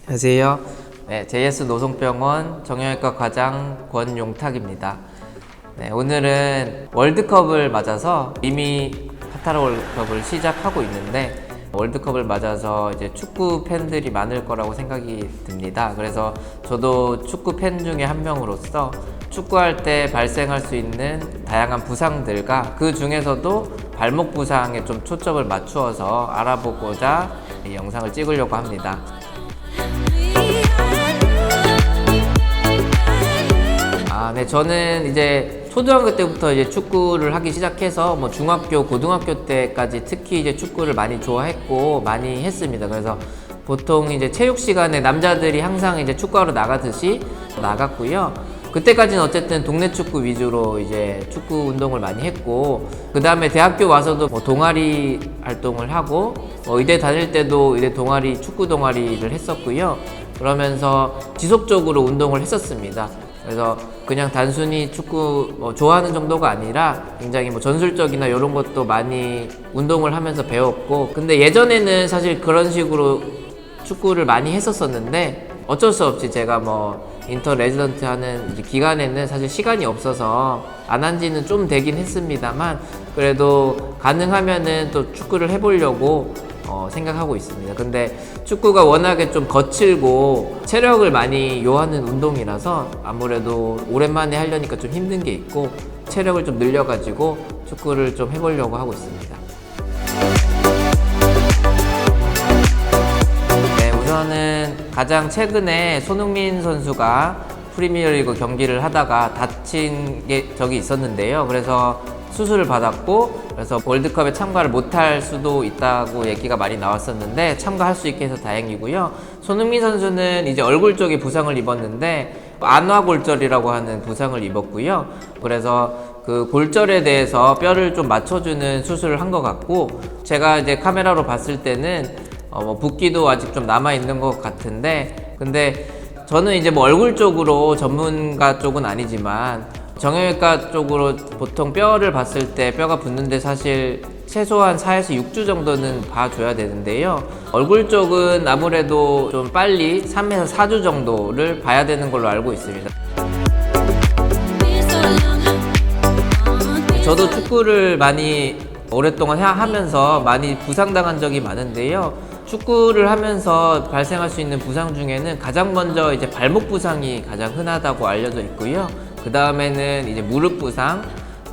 안녕하세요. 네, JS 노송병원 정형외과 과장 권용탁입니다. 네, 오늘은 월드컵을 맞아서 이미 카타르 월드컵을 시작하고 있는데 월드컵을 맞아서 이제 축구 팬들이 많을 거라고 생각이 듭니다. 그래서 저도 축구 팬 중에 한 명으로서 축구할 때 발생할 수 있는 다양한 부상들과 그 중에서도 발목 부상에 좀 초점을 맞추어서 알아보고자 이 영상을 찍으려고 합니다. 네, 저는 이제 초등학교 때부터 이제 축구를 하기 시작해서 뭐 중학교, 고등학교 때까지 특히 이제 축구를 많이 좋아했고 많이 했습니다. 그래서 보통 이제 체육 시간에 남자들이 항상 이제 축구하러 나가듯이 나갔고요. 그때까지는 어쨌든 동네 축구 위주로 이제 축구 운동을 많이 했고, 그 다음에 대학교 와서도 뭐 동아리 활동을 하고, 의대 다닐 때도 의대 동아리, 축구 동아리를 했었고요. 그러면서 지속적으로 운동을 했었습니다. 그래서 그냥 단순히 축구 좋아하는 정도가 아니라 굉장히 뭐 전술적이나 이런 것도 많이 운동을 하면서 배웠고, 근데 예전에는 사실 그런 식으로 축구를 많이 했었었는데 어쩔 수 없이 제가 뭐 인터 레지던트 하는 기간에는 사실 시간이 없어서 안 한 지는 좀 되긴 했습니다만, 그래도 가능하면은 또 축구를 해보려고 생각하고 있습니다. 근데 축구가 워낙에 좀 거칠고 체력을 많이 요하는 운동이라서 아무래도 오랜만에 하려니까 좀 힘든 게 있고, 체력을 좀 늘려가지고 축구를 좀 해보려고 하고 있습니다. 네, 우선은 가장 최근에 손흥민 선수가 프리미어리그 경기를 하다가 다친 게 적이 있었는데요. 그래서 수술을 받았고, 그래서 월드컵에 참가를 못할 수도 있다고 얘기가 많이 나왔었는데 참가할 수 있게 해서 다행이고요. 손흥민 선수는 이제 얼굴 쪽에 부상을 입었는데 안화골절이라고 하는 부상을 입었고요. 그래서 그 골절에 대해서 뼈를 좀 맞춰주는 수술을 한 것 같고, 제가 이제 카메라로 봤을 때는 붓기도 아직 좀 남아있는 것 같은데, 근데 저는 이제 뭐 얼굴 쪽으로 전문가 쪽은 아니지만 정형외과 쪽으로 보통 뼈를 봤을 때 뼈가 붙는데 사실 최소한 4에서 6주 정도는 봐줘야 되는데요. 얼굴 쪽은 아무래도 좀 빨리 3에서 4주 정도를 봐야 되는 걸로 알고 있습니다. 저도 축구를 많이 오랫동안 하면서 많이 부상당한 적이 많은데요. 축구를 하면서 발생할 수 있는 부상 중에는 가장 먼저 이제 발목 부상이 가장 흔하다고 알려져 있고요. 그 다음에는 이제 무릎 부상,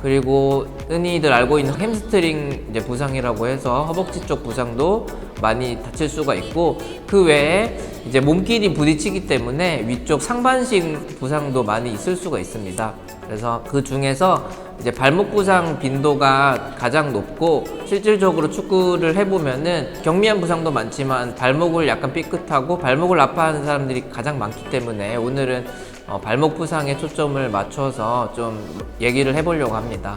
그리고 흔히들 알고 있는 햄스트링 이제 부상이라고 해서 허벅지 쪽 부상도 많이 다칠 수가 있고, 그 외에 이제 몸끼리 부딪히기 때문에 위쪽 상반신 부상도 많이 있을 수가 있습니다. 그래서 그 중에서 이제 발목 부상 빈도가 가장 높고, 실질적으로 축구를 해보면은 경미한 부상도 많지만 발목을 약간 삐끗하고 발목을 아파하는 사람들이 가장 많기 때문에 오늘은 발목 부상에 초점을 맞춰서 좀 얘기를 해보려고 합니다.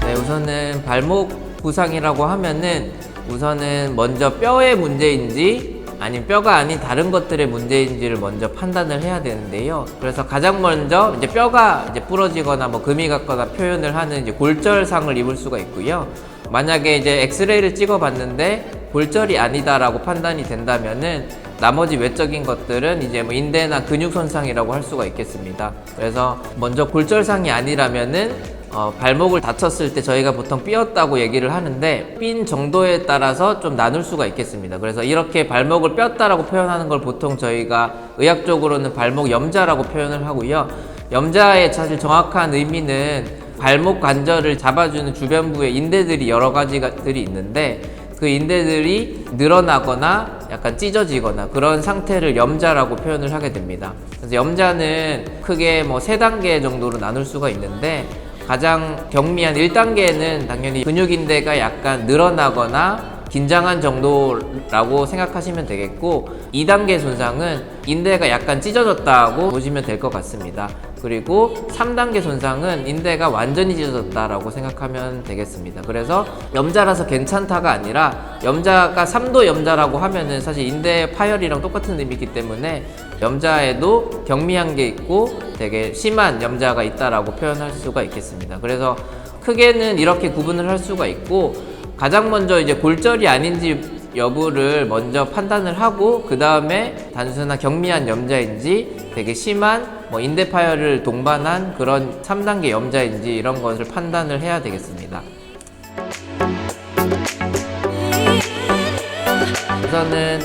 네, 우선은 발목 부상이라고 하면은 우선은 먼저 뼈의 문제인지 아니면 뼈가 아닌 다른 것들의 문제인지를 먼저 판단을 해야 되는데요. 그래서 가장 먼저 이제 뼈가 이제 부러지거나 뭐 금이 갔거나 표현을 하는 이제 골절상을 입을 수가 있고요. 만약에 이제 엑스레이를 찍어봤는데 골절이 아니다라고 판단이 된다면은 나머지 외적인 것들은 이제 뭐 인대나 근육 손상이라고 할 수가 있겠습니다. 그래서 먼저 골절상이 아니라면은 발목을 다쳤을 때 저희가 보통 삐었다고 얘기를 하는데 삔 정도에 따라서 좀 나눌 수가 있겠습니다. 그래서 이렇게 발목을 삐었다라고 표현하는 걸 보통 저희가 의학적으로는 발목 염자라고 표현을 하고요. 염자의 사실 정확한 의미는 발목 관절을 잡아주는 주변부에 인대들이 여러 가지들이 있는데, 그 인대들이 늘어나거나 약간 찢어지거나 그런 상태를 염자라고 표현을 하게 됩니다. 그래서 염자는 크게 뭐 3단계 정도로 나눌 수가 있는데, 가장 경미한 1단계는 당연히 근육인대가 약간 늘어나거나 긴장한 정도라고 생각하시면 되겠고, 2단계 손상은 인대가 약간 찢어졌다고 보시면 될 것 같습니다. 그리고 3단계 손상은 인대가 완전히 찢어졌다라고 생각하면 되겠습니다. 그래서 염자라서 괜찮다가 아니라 염자가 3도 염자라고 하면은 사실 인대 파열이랑 똑같은 의미이기 때문에 염자에도 경미한 게 있고 되게 심한 염자가 있다라고 표현할 수가 있겠습니다. 그래서 크게는 이렇게 구분을 할 수가 있고, 가장 먼저 이제 골절이 아닌지 여부를 먼저 판단을 하고, 그 다음에 단순한 경미한 염자인지 되게 심한 인대 파열을 동반한 그런 3단계 염자인지 이런 것을 판단을 해야 되겠습니다. 우선은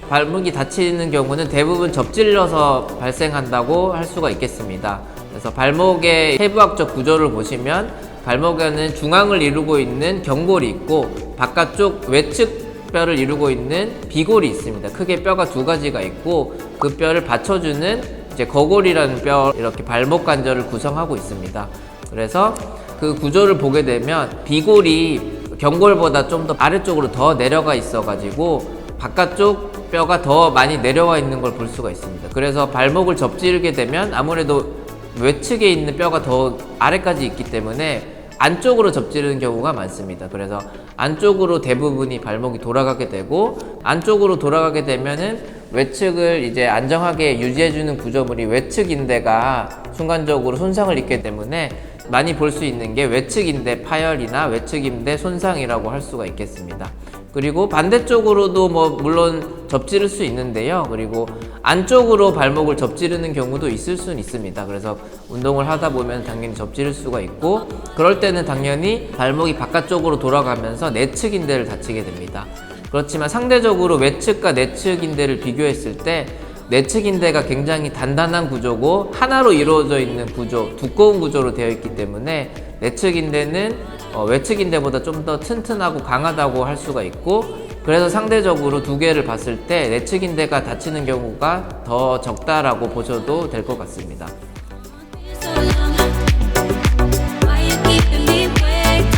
발목이 다치는 경우는 대부분 접질러서 발생한다고 할 수가 있겠습니다. 그래서 발목의 해부학적 구조를 보시면 발목에는 중앙을 이루고 있는 경골이 있고 바깥쪽 외측 뼈를 이루고 있는 비골이 있습니다. 크게 뼈가 두 가지가 있고 그 뼈를 받쳐주는 이제 거골이라는 뼈, 이렇게 발목 관절을 구성하고 있습니다. 그래서 그 구조를 보게 되면 비골이 경골보다 좀 더 아래쪽으로 더 내려가 있어 가지고 바깥쪽 뼈가 더 많이 내려와 있는 걸 볼 수가 있습니다. 그래서 발목을 접지르게 되면 아무래도 외측에 있는 뼈가 더 아래까지 있기 때문에 안쪽으로 접지르는 경우가 많습니다. 그래서 안쪽으로 대부분이 발목이 돌아가게 되고, 안쪽으로 돌아가게 되면은 외측을 이제 안정하게 유지해주는 구조물이 외측 인대가 순간적으로 손상을 입게 때문에 많이 볼 수 있는 게 외측 인대 파열이나 외측 인대 손상이라고 할 수가 있겠습니다. 그리고 반대쪽으로도 물론 접지를 수 있는데요. 그리고 안쪽으로 발목을 접지르는 경우도 있을 수는 있습니다. 그래서 운동을 하다 보면 당연히 접지를 수가 있고, 그럴 때는 당연히 발목이 바깥쪽으로 돌아가면서 내측 인대를 다치게 됩니다. 그렇지만 상대적으로 외측과 내측 인대를 비교했을 때 내측 인대가 굉장히 단단한 구조고 하나로 이루어져 있는 구조, 두꺼운 구조로 되어 있기 때문에 내측 인대는 외측 인대보다 좀 더 튼튼하고 강하다고 할 수가 있고, 그래서 상대적으로 두 개를 봤을 때 내측 인대가 다치는 경우가 더 적다라고 보셔도 될 것 같습니다.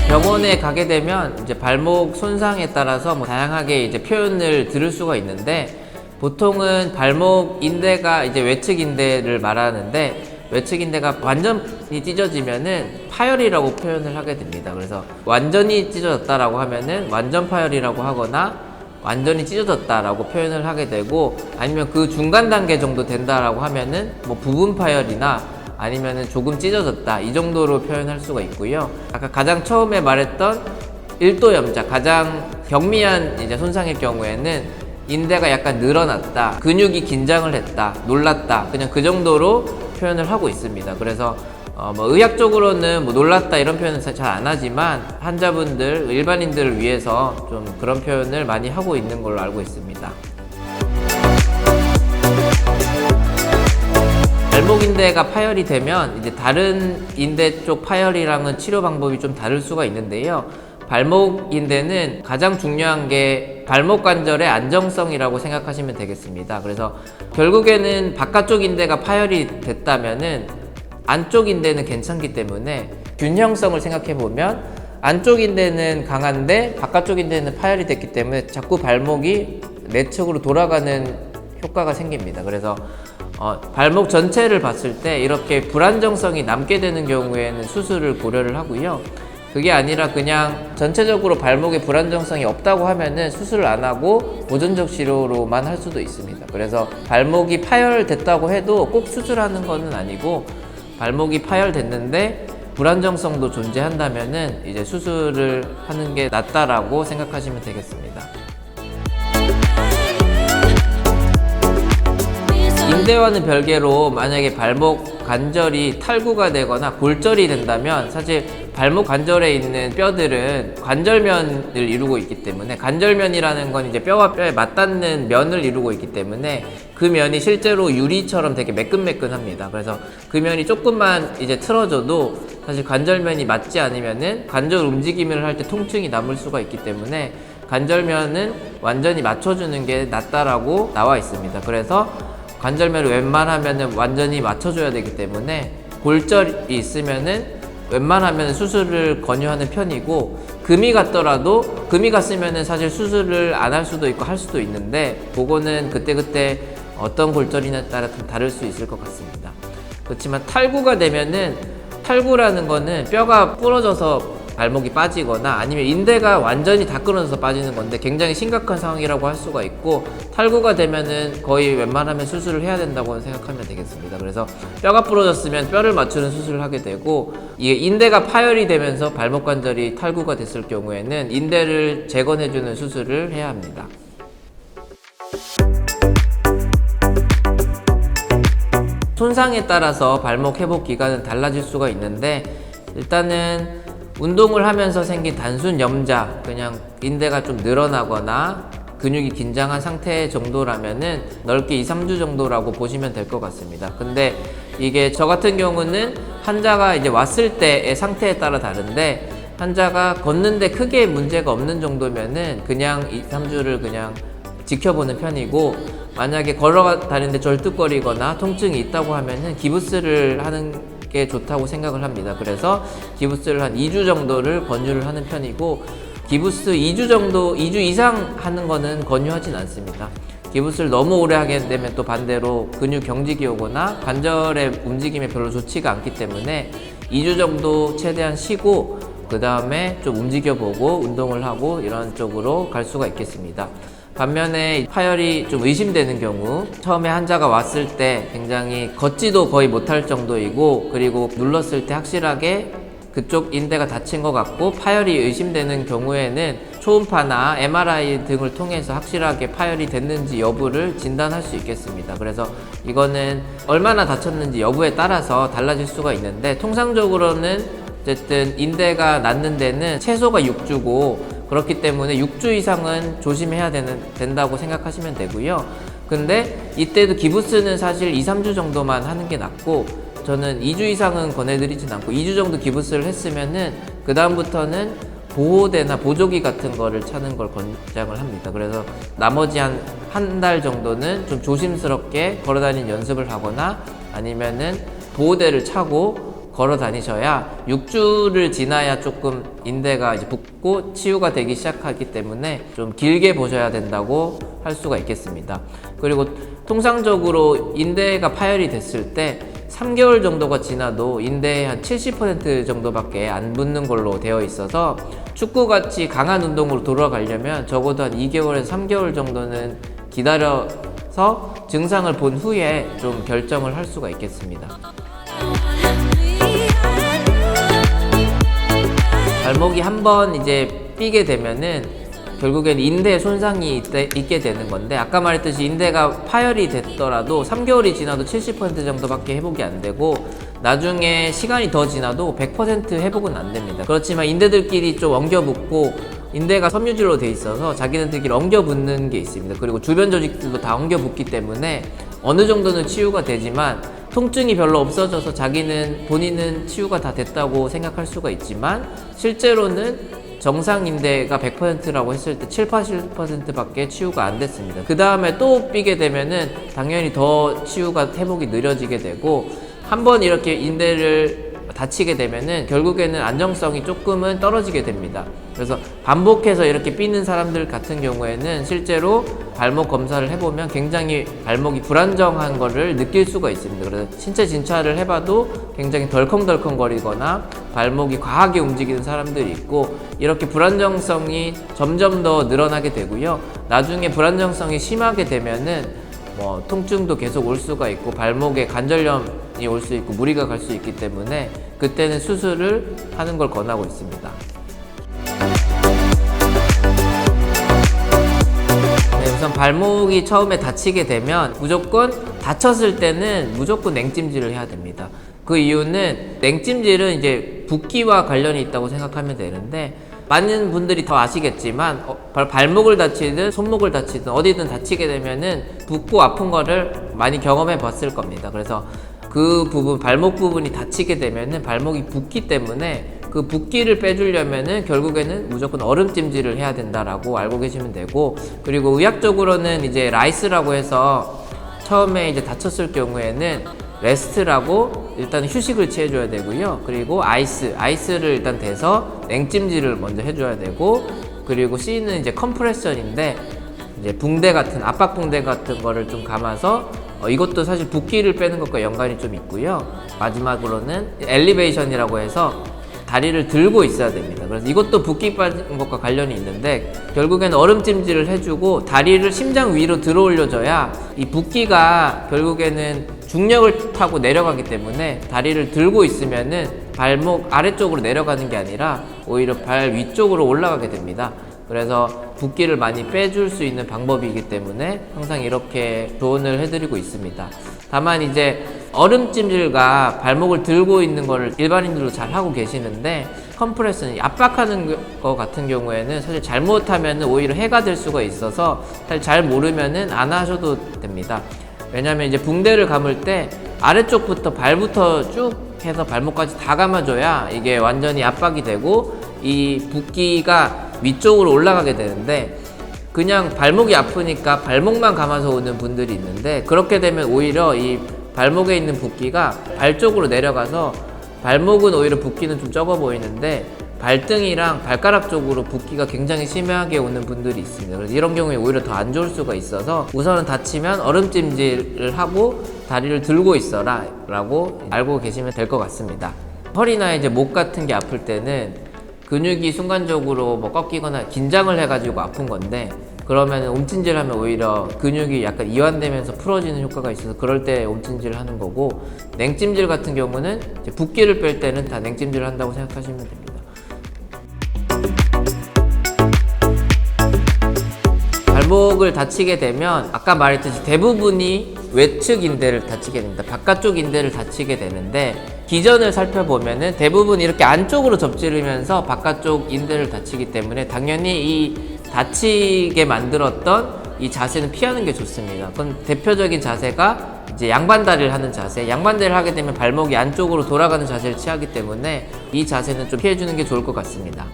병원에 가게 되면 이제 발목 손상에 따라서 다양하게 이제 표현을 들을 수가 있는데, 보통은 발목 인대가 이제 외측 인대를 말하는데, 외측 인대가 완전히 찢어지면은 파열이라고 표현을 하게 됩니다. 그래서 완전히 찢어졌다라고 하면은 완전 파열이라고 하거나 완전히 찢어졌다라고 표현을 하게 되고, 아니면 그 중간 단계 정도 된다라고 하면은 부분 파열이나 아니면은 조금 찢어졌다 이 정도로 표현할 수가 있고요. 아까 가장 처음에 말했던 1도 염자, 가장 경미한 이제 손상일 경우에는 인대가 약간 늘어났다, 근육이 긴장을 했다, 놀랐다, 그냥 그 정도로 표현을 하고 있습니다. 그래서 의학적으로는 놀랐다 이런 표현은 잘 안 하지만 환자분들, 일반인들을 위해서 좀 그런 표현을 많이 하고 있는 걸로 알고 있습니다. 발목 인대가 파열이 되면 이제 다른 인대 쪽 파열이랑은 치료 방법이 좀 다를 수가 있는데요. 발목 인대는 가장 중요한 게 발목 관절의 안정성이라고 생각하시면 되겠습니다. 그래서 결국에는 바깥쪽 인대가 파열이 됐다면은 안쪽 인대는 괜찮기 때문에 균형성을 생각해 보면 안쪽 인대는 강한데 바깥쪽 인대는 파열이 됐기 때문에 자꾸 발목이 내측으로 돌아가는 효과가 생깁니다. 그래서 발목 전체를 봤을 때 이렇게 불안정성이 남게 되는 경우에는 수술을 고려를 하고요. 그게 아니라 그냥 전체적으로 발목에 불안정성이 없다고 하면은 수술을 안 하고 보존적 치료로만 할 수도 있습니다. 그래서 발목이 파열됐다고 해도 꼭 수술하는 거는 아니고, 발목이 파열됐는데 불안정성도 존재한다면은 이제 수술을 하는 게 낫다라고 생각하시면 되겠습니다. 인대와는 별개로 만약에 발목 관절이 탈구가 되거나 골절이 된다면 사실 발목 관절에 있는 뼈들은 관절면을 이루고 있기 때문에, 관절면이라는 건 이제 뼈와 뼈에 맞닿는 면을 이루고 있기 때문에 그 면이 실제로 유리처럼 되게 매끈매끈합니다. 그래서 그 면이 조금만 이제 틀어져도 사실 관절면이 맞지 않으면은 관절 움직임을 할 때 통증이 남을 수가 있기 때문에 관절면은 완전히 맞춰주는 게 낫다라고 나와 있습니다. 그래서 관절면을 웬만하면은 완전히 맞춰줘야 되기 때문에 골절이 있으면은 웬만하면 수술을 권유하는 편이고, 금이 갔더라도, 금이 갔으면은 사실 수술을 안 할 수도 있고 할 수도 있는데, 그거는 그때그때 어떤 골절이냐에 따라 좀 다를 수 있을 것 같습니다. 그렇지만 탈구가 되면은, 탈구라는 거는 뼈가 부러져서 발목이 빠지거나 아니면 인대가 완전히 다 끊어져서 빠지는 건데 굉장히 심각한 상황이라고 할 수가 있고, 탈구가 되면은 거의 웬만하면 수술을 해야 된다고 생각하면 되겠습니다. 그래서 뼈가 부러졌으면 뼈를 맞추는 수술을 하게 되고, 이게 인대가 파열이 되면서 발목 관절이 탈구가 됐을 경우에는 인대를 재건해주는 수술을 해야 합니다. 손상에 따라서 발목 회복 기간은 달라질 수가 있는데, 일단은 운동을 하면서 생긴 단순 염자, 그냥 인대가 좀 늘어나거나 근육이 긴장한 상태 정도라면은 넓게 2-3주 정도라고 보시면 될 것 같습니다. 근데 이게 저 같은 경우는 환자가 이제 왔을 때의 상태에 따라 다른데, 환자가 걷는데 크게 문제가 없는 정도면은 그냥 2-3주를 그냥 지켜보는 편이고, 만약에 걸어 다니는데 절뚝거리거나 통증이 있다고 하면은 기부스를 하는 게 좋다고 생각을 합니다. 그래서 기부스를 한 2주 정도를 권유를 하는 편이고, 기부스 2주 정도, 2주 이상 하는 거는 권유하진 않습니다. 기부스를 너무 오래 하게 되면 또 반대로 근육 경직이 오거나 관절의 움직임에 별로 좋지가 않기 때문에 2주 정도 최대한 쉬고 그 다음에 좀 움직여보고 운동을 하고 이런 쪽으로 갈 수가 있겠습니다. 반면에 파열이 좀 의심되는 경우, 처음에 환자가 왔을 때 굉장히 걷지도 거의 못할 정도이고, 그리고 눌렀을 때 확실하게 그쪽 인대가 다친 것 같고 파열이 의심되는 경우에는 초음파나 MRI 등을 통해서 확실하게 파열이 됐는지 여부를 진단할 수 있겠습니다. 그래서 이거는 얼마나 다쳤는지 여부에 따라서 달라질 수가 있는데, 통상적으로는 어쨌든 인대가 낫는 데는 최소가 6주고, 그렇기 때문에 6주 이상은 조심해야 된다고 생각하시면 되고요. 근데 이때도 기부스는 사실 2-3주 정도만 하는 게 낫고, 저는 2주 이상은 권해드리진 않고 2주 정도 기부스를 했으면은 그 다음부터는 보호대나 보조기 같은 거를 차는 걸 권장을 합니다. 그래서 나머지 한 달 정도는 좀 조심스럽게 걸어다니는 연습을 하거나 아니면은 보호대를 차고 걸어 다니셔야 6주를 지나야 조금 인대가 이제 붓고 치유가 되기 시작하기 때문에 좀 길게 보셔야 된다고 할 수가 있겠습니다. 그리고 통상적으로 인대가 파열이 됐을 때 3개월 정도가 지나도 인대의 한 70% 정도밖에 안 붙는 걸로 되어 있어서, 축구같이 강한 운동으로 돌아가려면 적어도 한 2개월에서 3개월 정도는 기다려서 증상을 본 후에 좀 결정을 할 수가 있겠습니다. 발목이 한번 이제 삐게 되면은 결국엔 인대에 손상이 있게 되는 건데, 아까 말했듯이 인대가 파열이 됐더라도 3개월이 지나도 70% 정도밖에 회복이 안 되고, 나중에 시간이 더 지나도 100% 회복은 안 됩니다. 그렇지만 인대들끼리 좀 엉겨붙고, 인대가 섬유질로 돼 있어서 자기네들끼리 엉겨붙는 게 있습니다. 그리고 주변 조직들도 다 엉겨붙기 때문에 어느 정도는 치유가 되지만, 통증이 별로 없어져서 본인은 치유가 다 됐다고 생각할 수가 있지만, 실제로는 정상 인대가 100%라고 했을 때 70-80%밖에 치유가 안 됐습니다. 그 다음에 또 삐게 되면은 당연히 더 치유가 회복이 느려지게 되고, 한번 이렇게 인대를 다치게 되면은 결국에는 안정성이 조금은 떨어지게 됩니다. 그래서 반복해서 이렇게 삐는 사람들 같은 경우에는 실제로 발목 검사를 해보면 굉장히 발목이 불안정한 거를 느낄 수가 있습니다. 그래서 신체 진찰을 해봐도 굉장히 덜컹덜컹 거리거나 발목이 과하게 움직이는 사람들이 있고, 이렇게 불안정성이 점점 더 늘어나게 되고요. 나중에 불안정성이 심하게 되면은 통증도 계속 올 수가 있고 발목에 관절염이 올 수 있고 무리가 갈 수 있기 때문에 그때는 수술을 하는 걸 권하고 있습니다. 네, 우선 발목이 처음에 다치게 되면 무조건 다쳤을 때는 무조건 냉찜질을 해야 됩니다. 그 이유는 냉찜질은 이제 붓기와 관련이 있다고 생각하면 되는데, 많은 분들이 더 아시겠지만 발목을 다치든 손목을 다치든 어디든 다치게 되면은 붓고 아픈 거를 많이 경험해 봤을 겁니다. 그래서 그 부분, 발목 부분이 다치게 되면은 발목이 붓기 때문에 그 붓기를 빼주려면은 결국에는 무조건 얼음찜질을 해야 된다라고 알고 계시면 되고, 그리고 의학적으로는 이제 라이스라고 해서 처음에 이제 다쳤을 경우에는 레스트라고 일단 휴식을 취해줘야 되고요. 그리고 아이스를 일단 대서 냉찜질을 먼저 해줘야 되고, 그리고 C는 이제 컴프레션인데 이제 붕대 같은 압박 붕대 같은 거를 좀 감아서 이것도 사실 붓기를 빼는 것과 연관이 좀 있고요. 마지막으로는 엘리베이션이라고 해서 다리를 들고 있어야 됩니다. 그래서 이것도 붓기 빠진 것과 관련이 있는데 결국에는 얼음찜질을 해주고 다리를 심장 위로 들어 올려줘야 이 붓기가 결국에는 중력을 타고 내려가기 때문에 다리를 들고 있으면은 발목 아래쪽으로 내려가는 게 아니라 오히려 발 위쪽으로 올라가게 됩니다. 그래서 붓기를 많이 빼줄 수 있는 방법이기 때문에 항상 이렇게 조언을 해드리고 있습니다. 다만 이제 얼음찜질과 발목을 들고 있는 거를 일반인들도 잘 하고 계시는데 컴프레스는 압박하는 거 같은 경우에는 사실 잘못하면 오히려 해가 될 수가 있어서 사실 잘 모르면은 안 하셔도 됩니다. 왜냐면 이제 붕대를 감을 때 아래쪽부터 발부터 쭉 해서 발목까지 다 감아줘야 이게 완전히 압박이 되고 이 붓기가 위쪽으로 올라가게 되는데 그냥 발목이 아프니까 발목만 감아서 오는 분들이 있는데 그렇게 되면 오히려 이 발목에 있는 붓기가 발 쪽으로 내려가서 발목은 오히려 붓기는 좀 적어 보이는데 발등이랑 발가락 쪽으로 붓기가 굉장히 심하게 오는 분들이 있습니다. 그래서 이런 경우에 오히려 더 안 좋을 수가 있어서 우선은 다치면 얼음찜질을 하고 다리를 들고 있어라 라고 알고 계시면 될 것 같습니다. 허리나 이제 목 같은 게 아플 때는 근육이 순간적으로 뭐 꺾이거나 긴장을 해가지고 아픈 건데 그러면 옴찜질 하면 오히려 근육이 약간 이완되면서 풀어지는 효과가 있어서 그럴 때 옴찜질을 하는 거고 냉찜질 같은 경우는 이제 붓기를 뺄 때는 다 냉찜질을 한다고 생각하시면 됩니다. 발목을 다치게 되면 아까 말했듯이 대부분이 외측 인대를 다치게 됩니다. 바깥쪽 인대를 다치게 되는데 기전을 살펴보면은 대부분 이렇게 안쪽으로 접지르면서 바깥쪽 인대를 다치기 때문에 당연히 이 다치게 만들었던 이 자세는 피하는 게 좋습니다. 그건 대표적인 자세가 이제 양반다리를 하는 자세. 양반다리를 하게 되면 발목이 안쪽으로 돌아가는 자세를 취하기 때문에 이 자세는 좀 피해주는 게 좋을 것 같습니다.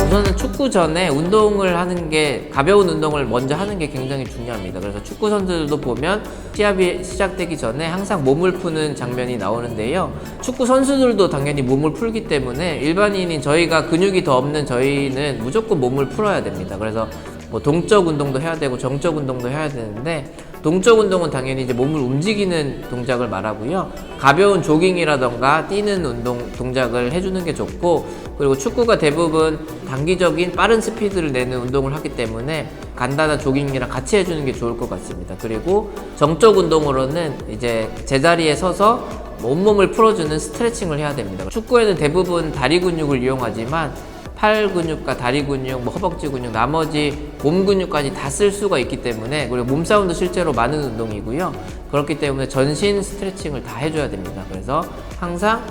우선은 축구 전에 운동을 하는 게 가벼운 운동을 먼저 하는 게 굉장히 중요합니다. 그래서 축구 선수들도 보면 시합이 시작되기 전에 항상 몸을 푸는 장면이 나오는데요. 축구 선수들도 당연히 몸을 풀기 때문에 일반인인 저희가 근육이 더 없는 저희는 무조건 몸을 풀어야 됩니다. 그래서 뭐 동적 운동도 해야 되고 정적 운동도 해야 되는데 동적 운동은 당연히 이제 몸을 움직이는 동작을 말하고요. 가벼운 조깅이라던가 뛰는 운동 동작을 해주는 게 좋고 그리고 축구가 대부분 단기적인 빠른 스피드를 내는 운동을 하기 때문에 간단한 조깅이랑 같이 해주는 게 좋을 것 같습니다. 그리고 정적 운동으로는 이제 제자리에 서서 온몸을 풀어주는 스트레칭을 해야 됩니다. 축구에는 대부분 다리 근육을 이용하지만 팔 근육과 다리 근육, 뭐 허벅지 근육, 나머지 몸 근육까지 다 쓸 수가 있기 때문에 그리고 몸싸움도 실제로 많은 운동이고요. 그렇기 때문에 전신 스트레칭을 다 해줘야 됩니다. 그래서 항상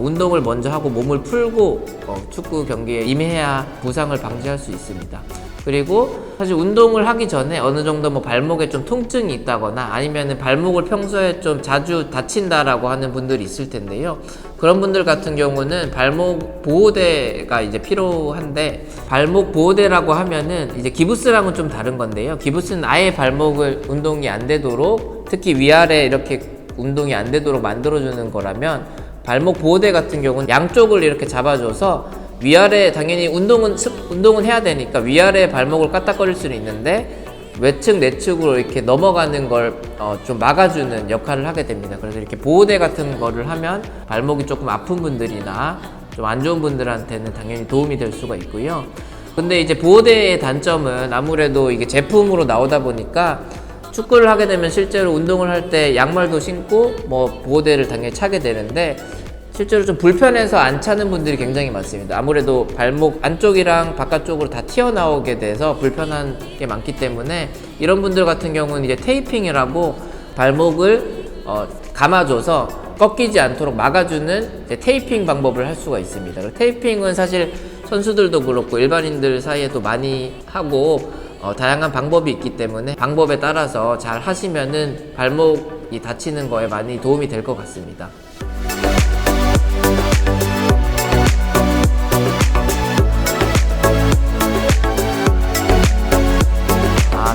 운동을 먼저 하고 몸을 풀고 축구 경기에 임해야 부상을 방지할 수 있습니다. 그리고 사실 운동을 하기 전에 어느 정도 뭐 발목에 좀 통증이 있다거나 아니면은 발목을 평소에 좀 자주 다친다라고 하는 분들이 있을 텐데요. 그런 분들 같은 경우는 발목 보호대가 이제 필요한데 발목 보호대라고 하면은 이제 기부스랑은 좀 다른 건데요. 기부스는 아예 발목을 운동이 안 되도록 특히 위아래 이렇게 운동이 안 되도록 만들어주는 거라면 발목 보호대 같은 경우는 양쪽을 이렇게 잡아줘서 위아래 당연히 운동은 해야 되니까 위아래 발목을 까딱거릴 수는 있는데 외측 내측으로 이렇게 넘어가는 걸 좀 막아주는 역할을 하게 됩니다. 그래서 이렇게 보호대 같은 거를 하면 발목이 조금 아픈 분들이나 좀 안 좋은 분들한테는 당연히 도움이 될 수가 있고요. 근데 이제 보호대의 단점은 아무래도 이게 제품으로 나오다 보니까 축구를 하게 되면 실제로 운동을 할 때 양말도 신고 뭐 보호대를 당연히 차게 되는데 실제로 좀 불편해서 안 차는 분들이 굉장히 많습니다. 아무래도 발목 안쪽이랑 바깥쪽으로 다 튀어나오게 돼서 불편한 게 많기 때문에 이런 분들 같은 경우는 이제 테이핑이라고 발목을 감아줘서 꺾이지 않도록 막아주는 이제 테이핑 방법을 할 수가 있습니다. 테이핑은 사실 선수들도 그렇고 일반인들 사이에도 많이 하고 다양한 방법이 있기 때문에 방법에 따라서 잘 하시면은 발목이 다치는 거에 많이 도움이 될 것 같습니다.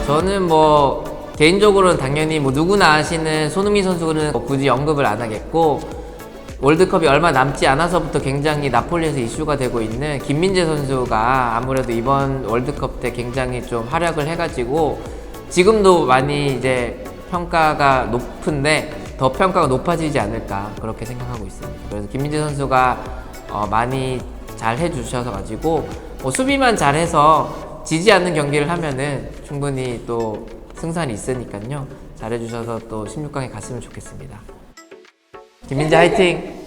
저는 뭐 개인적으로는 당연히 뭐 누구나 아시는 손흥민 선수는 뭐 굳이 언급을 안 하겠고 월드컵이 얼마 남지 않아서부터 굉장히 나폴리에서 이슈가 되고 있는 김민재 선수가 아무래도 이번 월드컵 때 굉장히 좀 활약을 해가지고 지금도 많이 이제 평가가 높은데 더 평가가 높아지지 않을까 그렇게 생각하고 있습니다. 그래서 김민재 선수가 많이 잘 해주셔서 가지고 수비만 잘해서 지지 않는 경기를 하면은 충분히 또 승산이 있으니까요. 잘해주셔서 또 16강에 갔으면 좋겠습니다. 김민재 화이팅!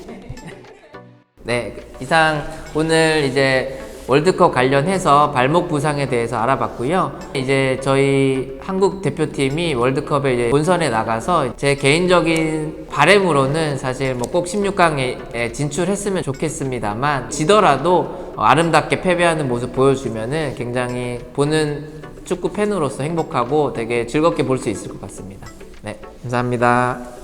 네, 이상 오늘 이제 월드컵 관련해서 발목 부상에 대해서 알아봤고요. 이제 저희 한국 대표팀이 월드컵에 이제 본선에 나가서 제 개인적인 바람으로는 사실 뭐 꼭 16강에 진출했으면 좋겠습니다만 지더라도 아름답게 패배하는 모습 보여주면은 굉장히 보는 축구 팬으로서 행복하고 되게 즐겁게 볼 수 있을 것 같습니다. 네, 감사합니다.